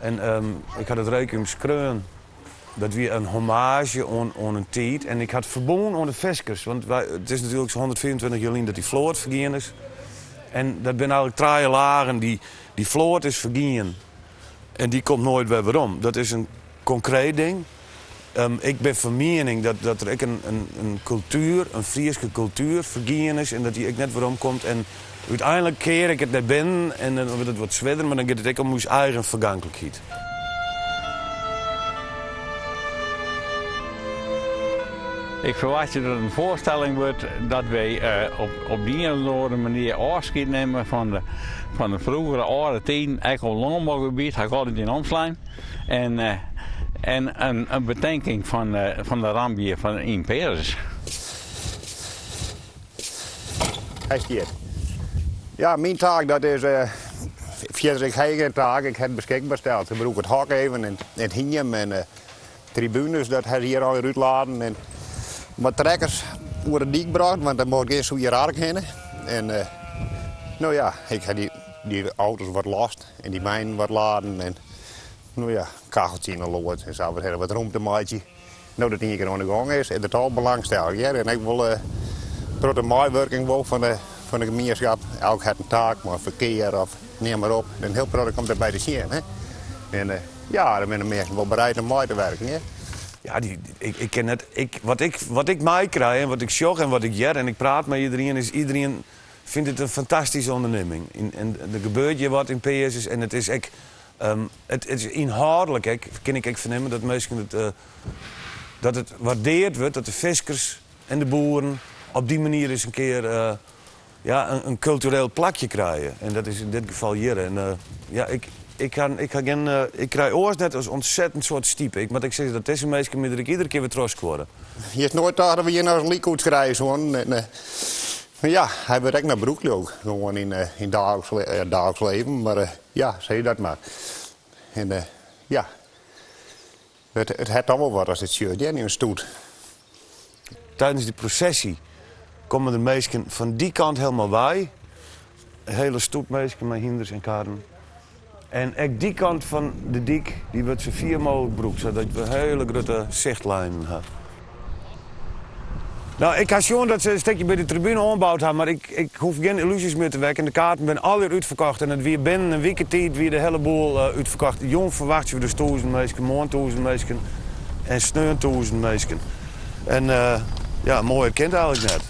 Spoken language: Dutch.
En ik had het Requiem Skreun. Dat weer een hommage aan een tijd. En ik had verbonden aan de veskers. Want het is natuurlijk zo'n 124 jaar dat die vloot vergien is. En dat zijn eigenlijk 3 lagen. Die vloot is vergien. En die komt nooit weer waarom. Dat is een concreet ding. Ik ben van mening dat er een cultuur, een Frieske cultuur vergien is. En dat die ik net waarom komt. En uiteindelijk keer ik het naar binnen. En dan wordt het wat zwedder. Maar dan gaat het ook om ons eigen vergankelijkheid. Ik verwacht dat het een voorstelling wordt dat wij op die een of andere manier afscheid nemen van de vroegere oude tijden. Ook op landbouwgebied, ga ik altijd in omslaan. En een bedenking van de ramp hier van Imperis. Hij stiert. Ja, mijn taak dat is via ik eigen taak. Ik heb het beschikbaar gesteld. Ik gebruik het hok even en het hinjem en tribunes dat hij hier al uitladen. En wat trekkers over de dik bracht, want dan mocht eerst zo hier raak heen. En nou ja, ik heb die auto's wat last en die mijnen wat laden. En nou ja, kacheltje in de lood en zo wat ruimtemaatje. Nou dat die keer aan de gang is en dat al belangstelling. Ja? En ik wil door de meewerking van de gemeenschap, elk heeft een taak, maar verkeer of neem maar op. En heel product komt er bij de zien. En ja, dan zijn de mensen wel bereid om mee te werken. Hè? Ja, ik ken het. Wat ik meekrijg en wat ik zag en wat ik jer en ik praat met iedereen, is iedereen vindt het een fantastische onderneming. En er gebeurt je wat in PS en het is echt, het is inhoudelijk, kan ik vernemen dat mensen dat het waardeerd wordt, dat de vissers en de boeren op die manier eens een keer een cultureel plakje krijgen. En dat is in dit geval hier. En ik krijg oors net als ontzettend soort stiepen. Maar ik zeg dat deze mensen met ik iedere keer weer trots worden. Je is nooit dat we hier naar een liek krijgen. Maar ja, hij wordt ook naar Broekje ook. Gewoon in dagelijks leven. Maar ja, zeg je dat maar. En ja, het heeft allemaal wat als het shirt. Ja, niet een stoet. Tijdens die processie komen de mensen van die kant helemaal bij. Een hele stoet mensen met hinders en kaarten. En ook die kant van de dik, die wordt zo 4 mogelijk broek, zodat we hele grote zichtlijnen hebben. Nou, ik had gewoon dat ze een stukje bij de tribune aangebouwd hebben, maar ik hoef geen illusies meer te wekken. De kaarten zijn alweer uitverkocht en het weer binnen een week tijd weer de hele boel uitverkocht. Jong verwacht je dus 1000 mensen, morgen 1000 mensen en sneu 1000 mensen. En ja, mooi, het kent eigenlijk net.